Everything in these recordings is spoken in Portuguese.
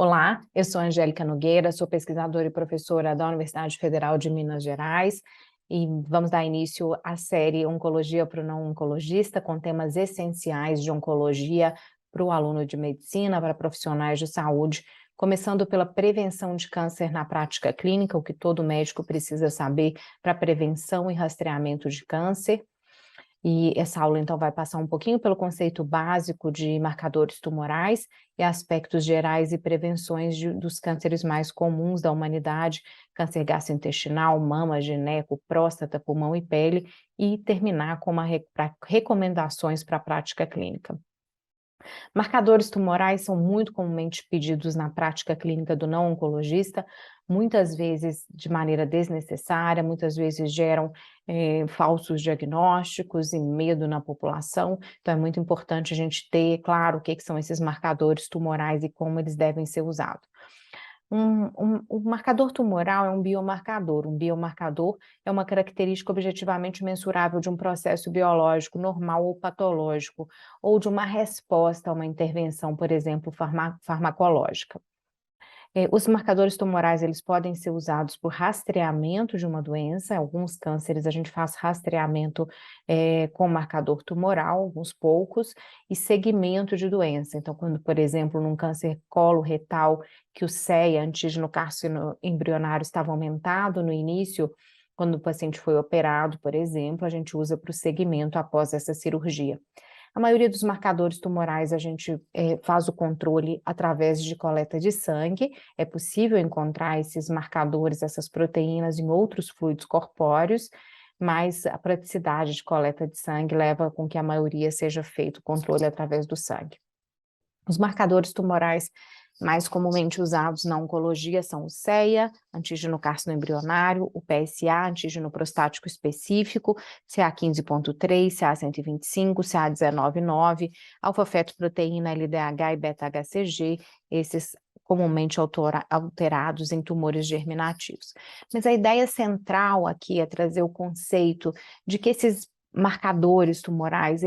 Olá, eu sou Angélica Nogueira, sou pesquisadora e professora da Universidade Federal de Minas Gerais e vamos dar início à série Oncologia para o Não Oncologista, com temas essenciais de oncologia para o aluno de medicina, para profissionais de saúde, começando pela prevenção de câncer na prática clínica, o que todo médico precisa saber para prevenção e rastreamento de câncer. E essa aula, então, vai passar um pouquinho pelo conceito básico de marcadores tumorais e aspectos gerais e prevenções dos cânceres mais comuns da humanidade, câncer gastrointestinal, mama, gineco, próstata, pulmão e pele, e terminar com recomendações para a prática clínica. Marcadores tumorais são muito comumente pedidos na prática clínica do não oncologista, muitas vezes de maneira desnecessária, muitas vezes geram falsos diagnósticos e medo na população, então é muito importante a gente ter claro o que são esses marcadores tumorais e como eles devem ser usados. O marcador tumoral é um biomarcador é uma característica objetivamente mensurável de um processo biológico normal ou patológico, ou de uma resposta a uma intervenção, por exemplo, farmacológica. Os marcadores tumorais, eles podem ser usados por rastreamento de uma doença. Em alguns cânceres a gente faz rastreamento com marcador tumoral, alguns poucos, e segmento de doença. Então, quando, por exemplo, num câncer coloretal, que o CEA, antígeno carcinoembrionário, estava aumentado no início, quando o paciente foi operado, por exemplo, a gente usa para o segmento após essa cirurgia. A maioria dos marcadores tumorais a gente faz o controle através de coleta de sangue. É possível encontrar esses marcadores, essas proteínas em outros fluidos corpóreos, mas a praticidade de coleta de sangue leva com que a maioria seja feito o controle através do sangue. Os marcadores tumorais mais comumente usados na oncologia são o CEA, antígeno carcinoembrionário, o PSA, antígeno prostático específico, CA15.3, CA125, CA19.9, alfa-fetoproteína LDH e beta-HCG, esses comumente alterados em tumores germinativos. Mas a ideia central aqui é trazer o conceito de que esses marcadores tumorais,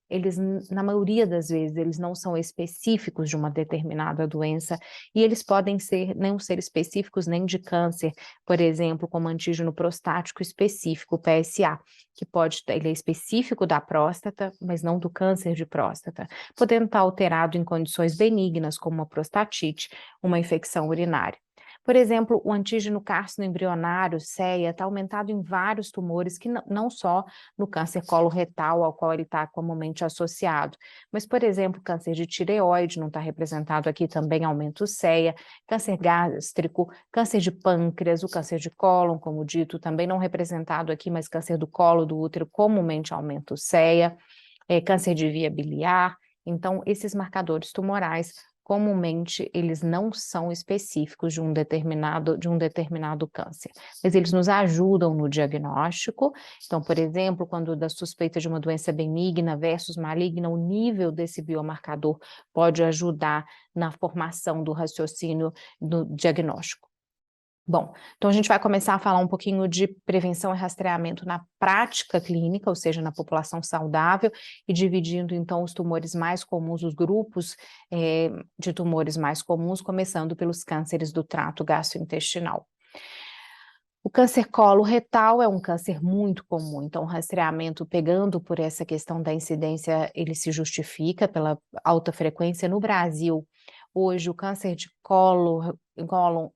eles, na maioria das vezes, eles não são específicos de uma determinada doença e eles podem não ser específicos nem de câncer, por exemplo, como antígeno prostático específico, PSA, que ele é específico da próstata, mas não do câncer de próstata, podendo estar alterado em condições benignas, como uma prostatite, uma infecção urinária. Por exemplo, o antígeno carcinoembrionário, CEA, está aumentado em vários tumores, que não só no câncer coloretal, ao qual ele está comumente associado, mas, por exemplo, câncer de tireoide, não está representado aqui, também aumenta o CEA, câncer gástrico, câncer de pâncreas, o câncer de cólon, como dito, também não representado aqui, mas câncer do colo do útero comumente aumenta o CEA, câncer de via biliar. Então, esses marcadores tumorais, comumente, eles não são específicos de um determinado câncer, mas eles nos ajudam no diagnóstico. Então, por exemplo, quando da suspeita de uma doença benigna versus maligna, o nível desse biomarcador pode ajudar na formação do raciocínio do diagnóstico. Bom, então a gente vai começar a falar um pouquinho de prevenção e rastreamento na prática clínica, ou seja, na população saudável, e dividindo então os tumores mais comuns, os grupos de tumores mais comuns, começando pelos cânceres do trato gastrointestinal. O câncer coloretal é um câncer muito comum, então o rastreamento, pegando por essa questão da incidência, ele se justifica pela alta frequência. No Brasil, hoje, o câncer de cólon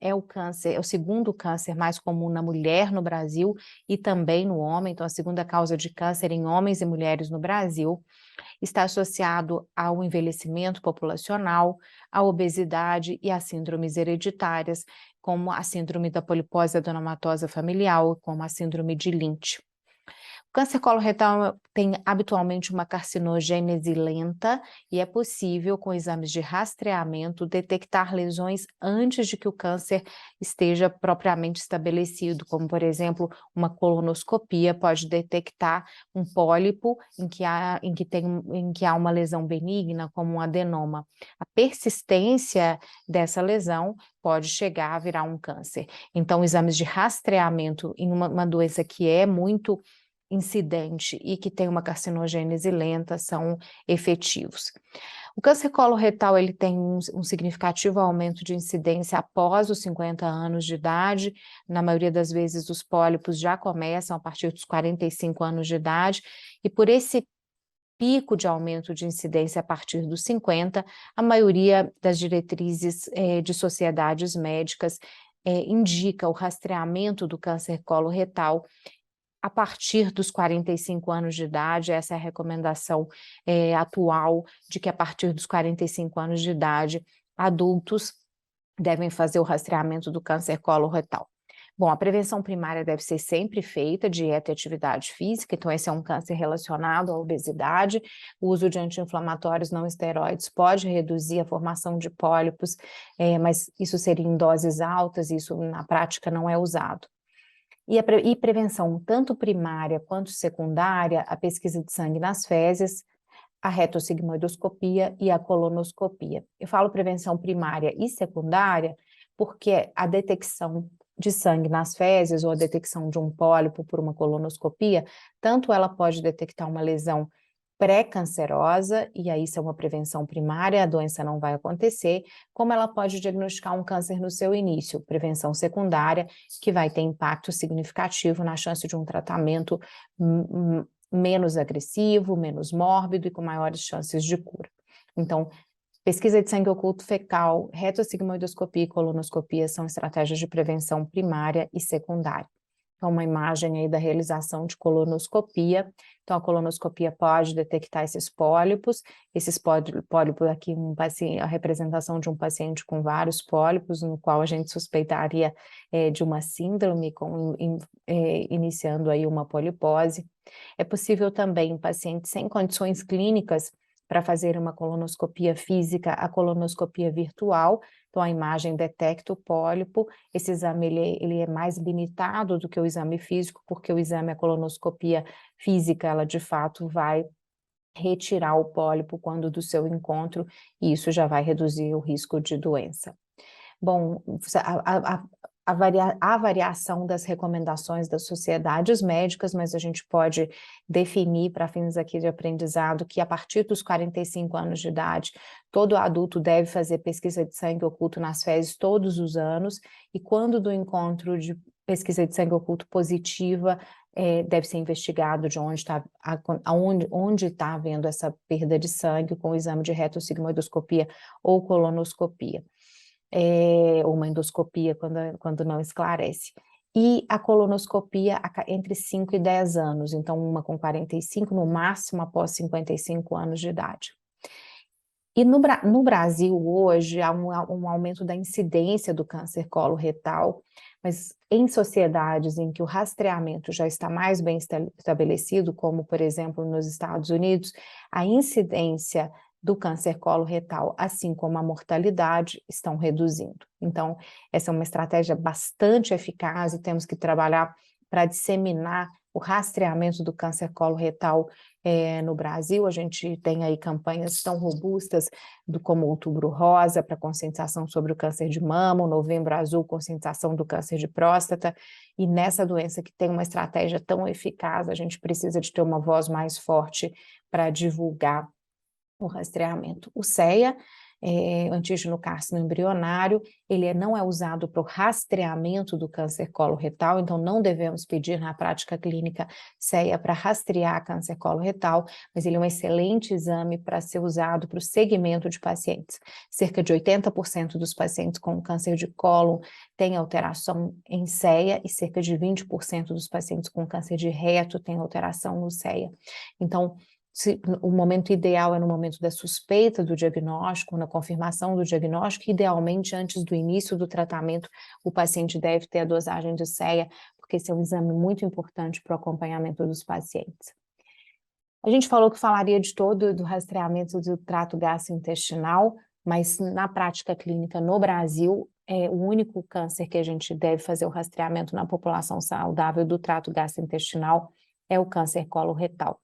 é o segundo câncer mais comum na mulher no Brasil e também no homem, então a segunda causa de câncer em homens e mulheres no Brasil. Está associado ao envelhecimento populacional, à obesidade e a síndromes hereditárias, como a síndrome da polipose adenomatosa familiar, como a síndrome de Lynch. O câncer coloretal tem habitualmente uma carcinogênese lenta e é possível, com exames de rastreamento, detectar lesões antes de que o câncer esteja propriamente estabelecido, como, por exemplo, uma colonoscopia pode detectar um pólipo em que há uma lesão benigna, como um adenoma. A persistência dessa lesão pode chegar a virar um câncer. Então, exames de rastreamento em uma doença que é muito incidente e que tem uma carcinogênese lenta são efetivos. O câncer coloretal ele tem um significativo aumento de incidência após os 50 anos de idade. Na maioria das vezes, os pólipos já começam a partir dos 45 anos de idade, e por esse pico de aumento de incidência a partir dos 50, a maioria das diretrizes de sociedades médicas indica o rastreamento do câncer coloretal a partir dos 45 anos de idade. Essa é a recomendação atual, de que a partir dos 45 anos de idade, adultos devem fazer o rastreamento do câncer coloretal. Bom, a prevenção primária deve ser sempre feita, dieta e atividade física, então esse é um câncer relacionado à obesidade. O uso de anti-inflamatórios não esteroides pode reduzir a formação de pólipos, mas isso seria em doses altas, e isso na prática não é usado. E prevenção tanto primária quanto secundária, a pesquisa de sangue nas fezes, a retossigmoidoscopia e a colonoscopia. Eu falo prevenção primária e secundária porque a detecção de sangue nas fezes ou a detecção de um pólipo por uma colonoscopia, tanto ela pode detectar uma lesão pré-cancerosa, e aí isso é uma prevenção primária, a doença não vai acontecer, como ela pode diagnosticar um câncer no seu início, prevenção secundária, que vai ter impacto significativo na chance de um tratamento menos agressivo, menos mórbido e com maiores chances de cura. Então, pesquisa de sangue oculto fecal, retossigmoidoscopia e colonoscopia são estratégias de prevenção primária e secundária. Então, uma imagem aí da realização de colonoscopia. Então, a colonoscopia pode detectar esses pólipos aqui, a representação de um paciente com vários pólipos, no qual a gente suspeitaria de uma síndrome, iniciando aí uma polipose. É possível também, em pacientes sem condições clínicas, para fazer uma colonoscopia física, a colonoscopia virtual. Então, a imagem detecta o pólipo. Esse exame ele é mais limitado do que o exame físico, porque o exame, a colonoscopia física, ela de fato vai retirar o pólipo quando do seu encontro, e isso já vai reduzir o risco de doença. Bom, a variação das recomendações das sociedades médicas, mas a gente pode definir, para fins aqui de aprendizado, que a partir dos 45 anos de idade, todo adulto deve fazer pesquisa de sangue oculto nas fezes todos os anos, e quando do encontro de pesquisa de sangue oculto positiva, deve ser investigado de onde está havendo essa perda de sangue com o exame de retossigmoidoscopia ou colonoscopia. Ou uma endoscopia quando não esclarece. E a colonoscopia entre 5 e 10 anos, então uma com 45, no máximo após 55 anos de idade. E no Brasil hoje há um aumento da incidência do câncer coloretal, mas em sociedades em que o rastreamento já está mais bem estabelecido, como por exemplo nos Estados Unidos, a incidência do câncer coloretal, assim como a mortalidade, estão reduzindo. Então, essa é uma estratégia bastante eficaz, e temos que trabalhar para disseminar o rastreamento do câncer coloretal no Brasil. A gente tem aí campanhas tão robustas como o Outubro Rosa, para conscientização sobre o câncer de mama, o Novembro Azul, conscientização do câncer de próstata, e nessa doença que tem uma estratégia tão eficaz, a gente precisa de ter uma voz mais forte para divulgar o rastreamento. O CEA, antígeno carcinoembrionário, ele não é usado para o rastreamento do câncer coloretal, então não devemos pedir na prática clínica CEA para rastrear câncer coloretal, mas ele é um excelente exame para ser usado para o segmento de pacientes. Cerca de 80% dos pacientes com câncer de cólon têm alteração em CEA, e cerca de 20% dos pacientes com câncer de reto têm alteração no CEA. Então, o momento ideal é no momento da suspeita do diagnóstico, na confirmação do diagnóstico, idealmente antes do início do tratamento, o paciente deve ter a dosagem de CEA, porque esse é um exame muito importante para o acompanhamento dos pacientes. A gente falou que falaria de todo do rastreamento do trato gastrointestinal, mas na prática clínica no Brasil, o único câncer que a gente deve fazer o rastreamento na população saudável do trato gastrointestinal é o câncer coloretal.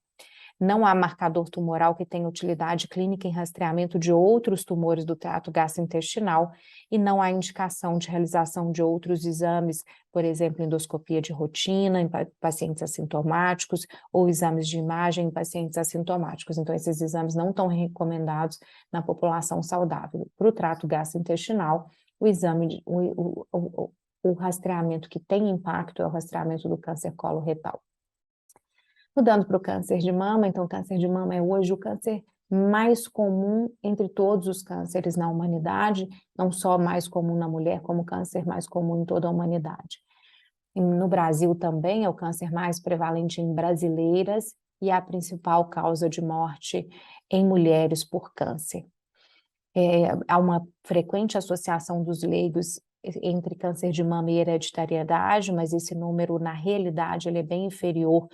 Não há marcador tumoral que tenha utilidade clínica em rastreamento de outros tumores do trato gastrointestinal e não há indicação de realização de outros exames, por exemplo, endoscopia de rotina em pacientes assintomáticos ou exames de imagem em pacientes assintomáticos. Então, esses exames não estão recomendados na população saudável. Para o trato gastrointestinal, o exame, o rastreamento que tem impacto é o rastreamento do câncer coloretal. Mudando para o câncer de mama, então o câncer de mama é hoje o câncer mais comum entre todos os cânceres na humanidade, não só mais comum na mulher, como o câncer mais comum em toda a humanidade. No Brasil também é o câncer mais prevalente em brasileiras e a principal causa de morte em mulheres por câncer. Há uma frequente associação dos leigos entre câncer de mama e hereditariedade, mas esse número, na realidade, ele é bem inferior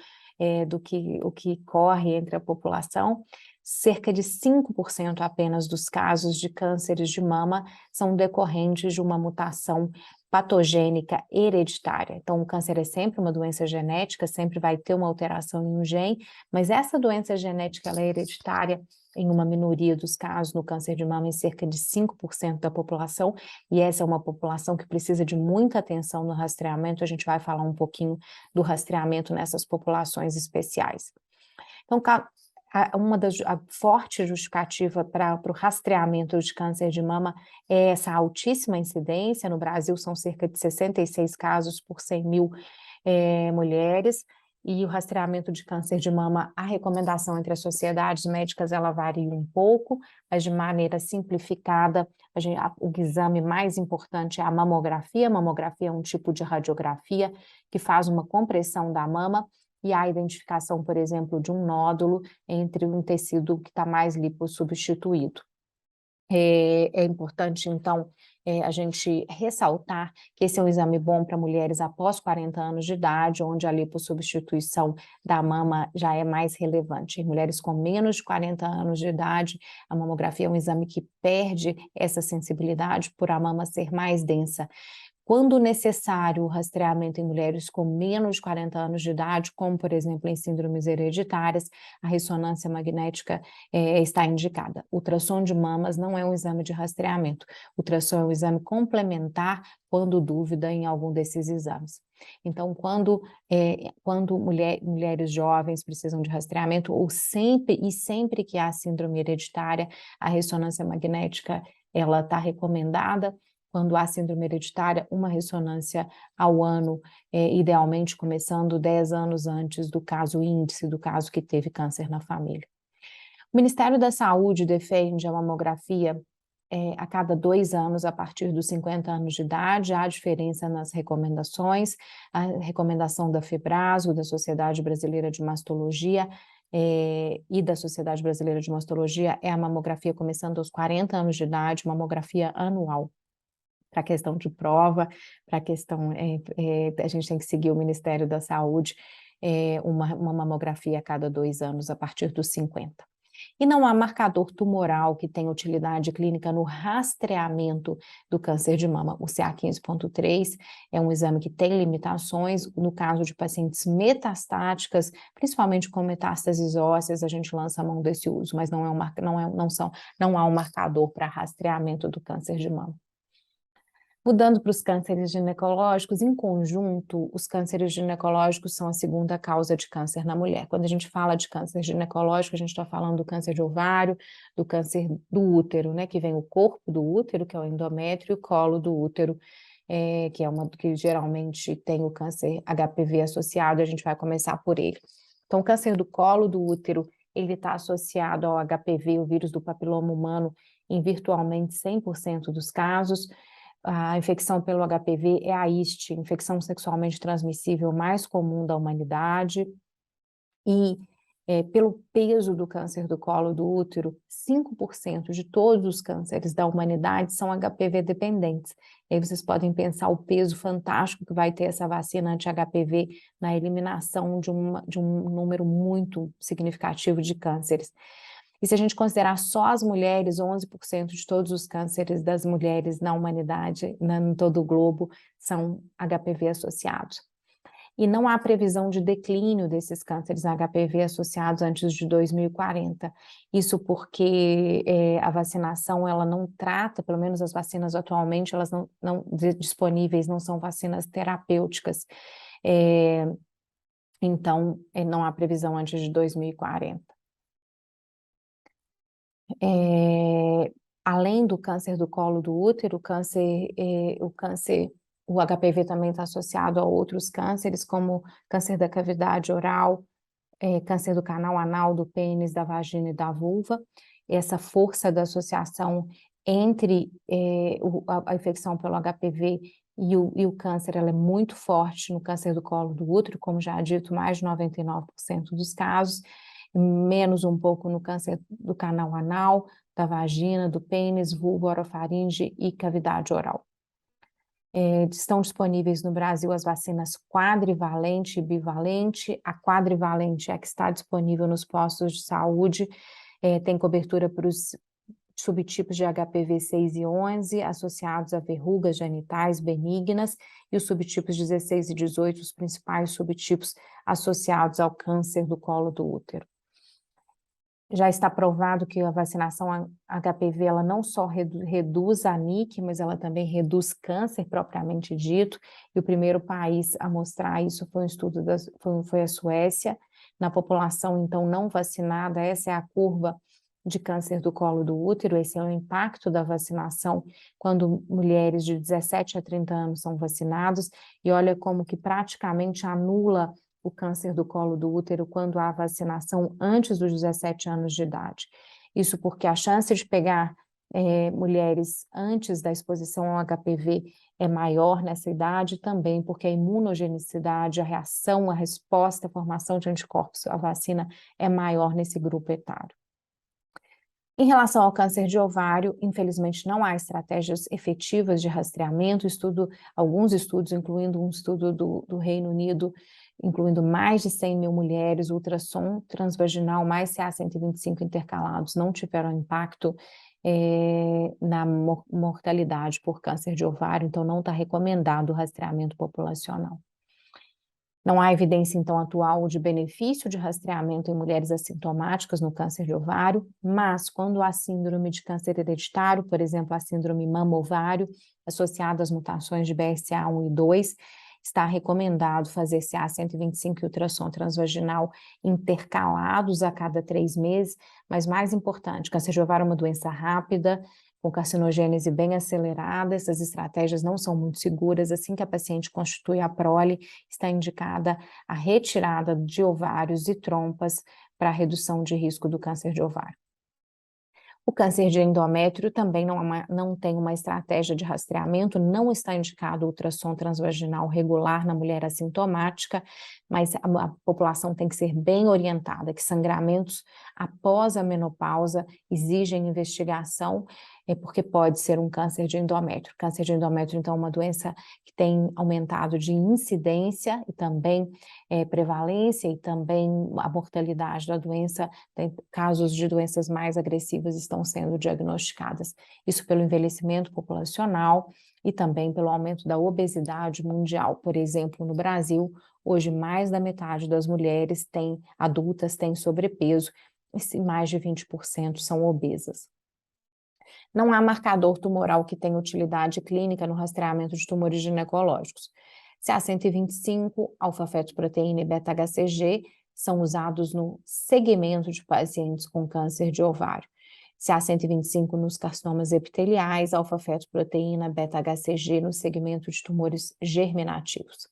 do que o que corre entre a população. Cerca de 5% apenas dos casos de cânceres de mama são decorrentes de uma mutação patogênica hereditária. Então, o câncer é sempre uma doença genética, sempre vai ter uma alteração em um gene, mas essa doença genética ela é hereditária em uma minoria dos casos, no câncer de mama, em cerca de 5% da população, e essa é uma população que precisa de muita atenção no rastreamento. A gente vai falar um pouquinho do rastreamento nessas populações especiais. Então, a forte justificativa para o rastreamento de câncer de mama é essa altíssima incidência. No Brasil, são cerca de 66 casos por 100 mil mulheres, e o rastreamento de câncer de mama, a recomendação entre as sociedades médicas, ela varia um pouco, mas de maneira simplificada, o exame mais importante é a mamografia. A mamografia é um tipo de radiografia que faz uma compressão da mama e a identificação, por exemplo, de um nódulo entre um tecido que está mais lipossubstituído. É importante, então, a gente ressaltar que esse é um exame bom para mulheres após 40 anos de idade, onde a lipossubstituição da mama já é mais relevante. Em mulheres com menos de 40 anos de idade, a mamografia é um exame que perde essa sensibilidade por a mama ser mais densa. Quando necessário, o rastreamento em mulheres com menos de 40 anos de idade, como, por exemplo, em síndromes hereditárias, a ressonância magnética está indicada. Ultrassom de mamas não é um exame de rastreamento. Ultrassom é um exame complementar quando dúvida em algum desses exames. Então, quando mulheres jovens precisam de rastreamento, sempre que há síndrome hereditária, a ressonância magnética ela está recomendada. Quando há síndrome hereditária, uma ressonância ao ano, idealmente começando 10 anos antes do caso índice, do caso que teve câncer na família. O Ministério da Saúde defende a mamografia a cada 2 anos, a partir dos 50 anos de idade. Há diferença nas recomendações, a recomendação da FEBRASO, da Sociedade Brasileira de Mastologia, e da Sociedade Brasileira de Mastologia, é a mamografia começando aos 40 anos de idade, mamografia anual. Para a questão de prova, para a questão, a gente tem que seguir o Ministério da Saúde, uma mamografia a cada 2 anos, a partir dos 50. E não há marcador tumoral que tenha utilidade clínica no rastreamento do câncer de mama. O CA15.3 é um exame que tem limitações. No caso de pacientes metastáticas, principalmente com metástases ósseas, a gente lança a mão desse uso, mas não há um marcador para rastreamento do câncer de mama. Mudando para os cânceres ginecológicos, em conjunto, os cânceres ginecológicos são a segunda causa de câncer na mulher. Quando a gente fala de câncer ginecológico, a gente está falando do câncer de ovário, do câncer do útero, né, que vem o corpo do útero, que é o endométrio, e o colo do útero, que geralmente tem o câncer HPV associado. A gente vai começar por ele. Então, o câncer do colo do útero, ele está associado ao HPV, o vírus do papiloma humano, em virtualmente 100% dos casos. A infecção pelo HPV é a IST, infecção sexualmente transmissível mais comum da humanidade, e pelo peso do câncer do colo do útero, 5% de todos os cânceres da humanidade são HPV dependentes. E aí vocês podem pensar o peso fantástico que vai ter essa vacina anti-HPV na eliminação de um número muito significativo de cânceres. E se a gente considerar só as mulheres, 11% de todos os cânceres das mulheres na humanidade, em todo o globo, são HPV associados. e não há previsão de declínio desses cânceres HPV associados antes de 2040. Isso porque a vacinação, ela não trata, pelo menos as vacinas atualmente, elas não disponíveis, não são vacinas terapêuticas. Então, não há previsão antes de 2040. Além do câncer do colo do útero, o HPV também está associado a outros cânceres, como câncer da cavidade oral, câncer do canal anal, do pênis, da vagina e da vulva. Essa força da associação entre a infecção pelo HPV e o câncer, ela é muito forte no câncer do colo do útero, como já dito, mais de 99% dos casos, menos um pouco no câncer do canal anal, da vagina, do pênis, vulva, orofaringe e cavidade oral. Estão disponíveis no Brasil as vacinas quadrivalente e bivalente. A quadrivalente é a que está disponível nos postos de saúde, tem cobertura para os subtipos de HPV 6 e 11, associados a verrugas genitais benignas, e os subtipos 16 e 18, os principais subtipos associados ao câncer do colo do útero. Já está provado que a vacinação HPV, ela não só reduz a NIC, mas ela também reduz câncer propriamente dito, e o primeiro país a mostrar isso foi um estudo foi a Suécia. Na população, então, não vacinada, essa é a curva de câncer do colo do útero, esse é o impacto da vacinação quando mulheres de 17 a 30 anos são vacinadas, e olha como que praticamente anula o câncer do colo do útero quando há vacinação antes dos 17 anos de idade. Isso porque a chance de pegar mulheres antes da exposição ao HPV é maior nessa idade, também porque a imunogenicidade, a reação, a resposta, a formação de anticorpos à vacina é maior nesse grupo etário. Em relação ao câncer de ovário, infelizmente não há estratégias efetivas de rastreamento, alguns estudos, incluindo um estudo do Reino Unido, incluindo mais de 100 mil mulheres, ultrassom transvaginal mais CA-125 intercalados, não tiveram impacto na mortalidade por câncer de ovário, então não está recomendado o rastreamento populacional. Não há evidência, então, atual de benefício de rastreamento em mulheres assintomáticas no câncer de ovário, mas quando há síndrome de câncer hereditário, por exemplo, a síndrome mama-ovário, associada às mutações de BRCA1 e 2, está recomendado fazer CA-125 e ultrassom transvaginal intercalados a cada 3 meses, mas mais importante, câncer de ovário é uma doença rápida, com carcinogênese bem acelerada, essas estratégias não são muito seguras. Assim que a paciente constitui a prole, está indicada a retirada de ovários e trompas para a redução de risco do câncer de ovário. O câncer de endométrio também não tem uma estratégia de rastreamento, não está indicado ultrassom transvaginal regular na mulher assintomática, mas a população tem que ser bem orientada, que sangramentos após a menopausa exigem investigação, porque pode ser um câncer de endométrio. Câncer de endométrio, então, é uma doença que tem aumentado de incidência e também prevalência e também a mortalidade da doença, tem casos de doenças mais agressivas estão sendo diagnosticadas. Isso pelo envelhecimento populacional e também pelo aumento da obesidade mundial. Por exemplo, no Brasil, hoje mais da metade das mulheres adultas têm sobrepeso e mais de 20% são obesas. Não há marcador tumoral que tenha utilidade clínica no rastreamento de tumores ginecológicos. CA-125, alfa-fetoproteína e beta-HCG são usados no segmento de pacientes com câncer de ovário. CA-125 nos carcinomas epiteliais, alfa-fetoproteína, beta-HCG no segmento de tumores germinativos.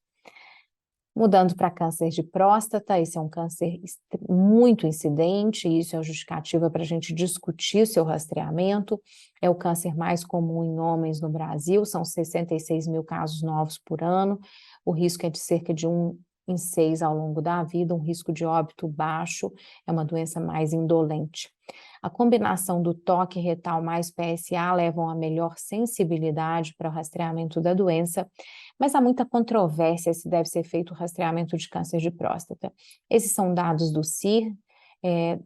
Mudando para câncer de próstata, esse é um câncer muito incidente, e isso é justificativa para a gente discutir seu rastreamento. É o câncer mais comum em homens no Brasil, são 66 mil casos novos por ano. O risco é de cerca de 1 em 6 ao longo da vida, um risco de óbito baixo, é uma doença mais indolente. A combinação do toque retal mais PSA levam a melhor sensibilidade para o rastreamento da doença, mas há muita controvérsia se deve ser feito o rastreamento de câncer de próstata. Esses são dados do CIR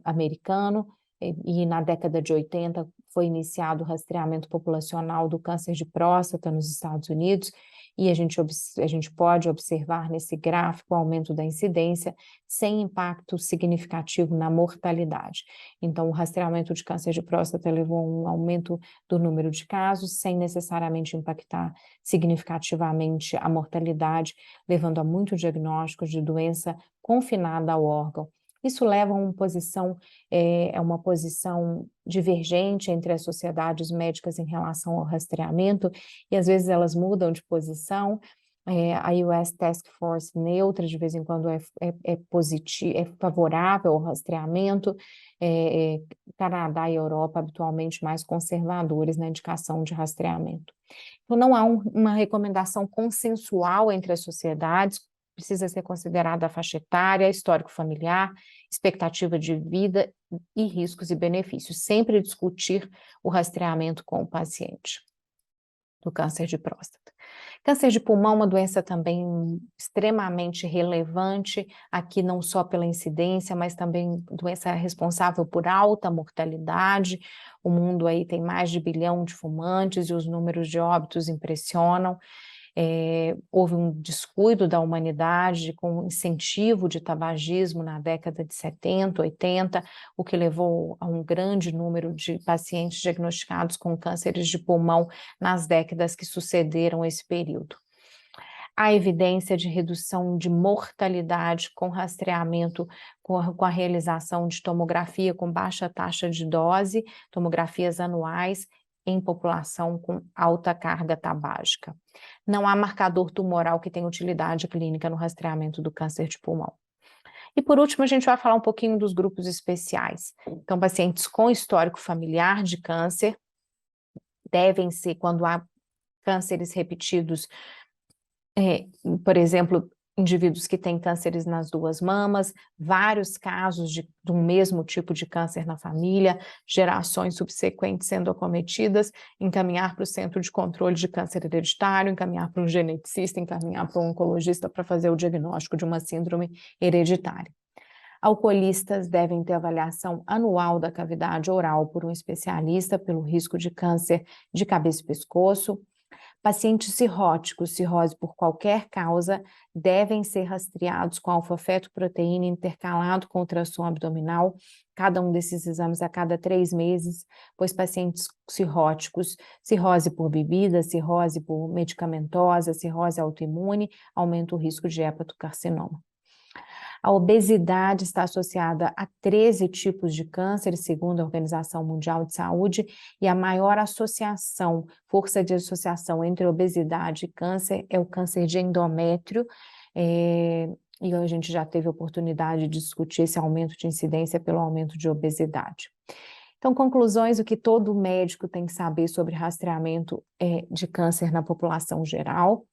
americano, e na década de 80 foi iniciado o rastreamento populacional do câncer de próstata nos Estados Unidos, e a gente pode observar nesse gráfico o aumento da incidência sem impacto significativo na mortalidade. Então, o rastreamento de câncer de próstata levou a um aumento do número de casos, sem necessariamente impactar significativamente a mortalidade, levando a muito diagnóstico de doença confinada ao órgão. Isso leva a uma posição divergente entre as sociedades médicas em relação ao rastreamento, e às vezes elas mudam de posição. A US Task Force neutra, de vez em quando é favorável ao rastreamento, Canadá e Europa habitualmente mais conservadores na indicação de rastreamento. Então, não há uma recomendação consensual entre as sociedades, precisa ser considerada a faixa etária, histórico familiar, expectativa de vida e riscos e benefícios. Sempre discutir o rastreamento com o paciente do câncer de próstata. Câncer de pulmão é uma doença também extremamente relevante, aqui não só pela incidência, mas também doença responsável por alta mortalidade. O mundo aí tem mais de 1 bilhão de fumantes e os números de óbitos impressionam. Houve um descuido da humanidade com o incentivo de tabagismo na década de 70, 80, o que levou a um grande número de pacientes diagnosticados com cânceres de pulmão nas décadas que sucederam esse período. Há evidência de redução de mortalidade com rastreamento, com a realização de tomografia com baixa taxa de dose, tomografias anuais, em população com alta carga tabágica. Não há marcador tumoral que tenha utilidade clínica no rastreamento do câncer de pulmão. E por último, a gente vai falar um pouquinho dos grupos especiais. Então, pacientes com histórico familiar de câncer devem ser, quando há cânceres repetidos, por exemplo, indivíduos que têm cânceres nas 2 mamas, vários casos de um mesmo tipo de câncer na família, gerações subsequentes sendo acometidas, encaminhar para o Centro de Controle de Câncer Hereditário, encaminhar para um geneticista, encaminhar para um oncologista para fazer o diagnóstico de uma síndrome hereditária. Alcoolistas devem ter avaliação anual da cavidade oral por um especialista pelo risco de câncer de cabeça e pescoço. Pacientes cirróticos, cirrose por qualquer causa, devem ser rastreados com alfa-fetoproteína intercalado com ultrassom abdominal, cada um desses exames a cada 3 meses, pois pacientes cirróticos, cirrose por bebida, cirrose por medicamentosa, cirrose autoimune, aumenta o risco de hepatocarcinoma. A obesidade está associada a 13 tipos de câncer, segundo a Organização Mundial de Saúde, e a maior força de associação entre obesidade e câncer é o câncer de endométrio, e a gente já teve a oportunidade de discutir esse aumento de incidência pelo aumento de obesidade. Então, conclusões, o que todo médico tem que saber sobre rastreamento de câncer na população geral.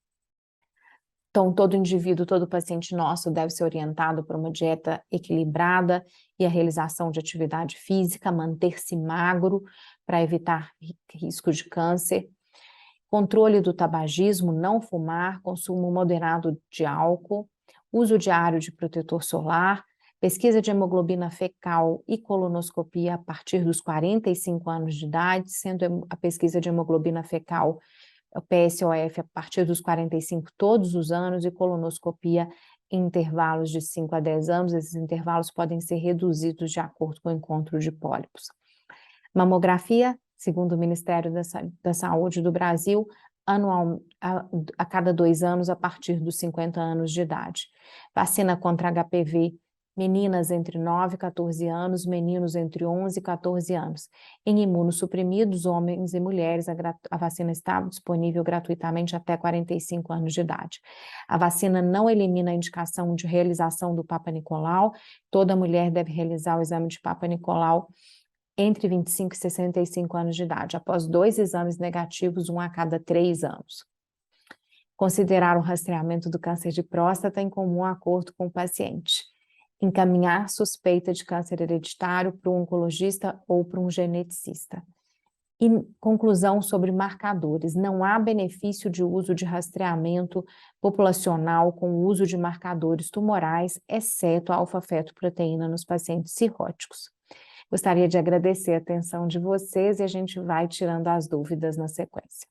Então, todo indivíduo, todo paciente nosso deve ser orientado por uma dieta equilibrada e a realização de atividade física, manter-se magro para evitar risco de câncer, controle do tabagismo, não fumar, consumo moderado de álcool, uso diário de protetor solar, pesquisa de hemoglobina fecal e colonoscopia a partir dos 45 anos de idade, sendo a pesquisa de hemoglobina fecal o PSOF a partir dos 45 todos os anos e colonoscopia em intervalos de 5 a 10 anos. Esses intervalos podem ser reduzidos de acordo com o encontro de pólipos. Mamografia, segundo o Ministério da Saúde do Brasil, a cada 2 anos a partir dos 50 anos de idade. Vacina contra HPV, meninas entre 9 e 14 anos, meninos entre 11 e 14 anos. Em imunossuprimidos, homens e mulheres, a vacina está disponível gratuitamente até 45 anos de idade. A vacina não elimina a indicação de realização do Papa Nicolau. Toda mulher deve realizar o exame de Papa Nicolau entre 25 e 65 anos de idade, após 2 exames negativos, um a cada 3 anos. Considerar o rastreamento do câncer de próstata em comum acordo com o paciente. Encaminhar suspeita de câncer hereditário para um oncologista ou para um geneticista. E conclusão sobre marcadores. Não há benefício de uso de rastreamento populacional com o uso de marcadores tumorais, exceto a alfa-fetoproteína nos pacientes cirróticos. Gostaria de agradecer a atenção de vocês e a gente vai tirando as dúvidas na sequência.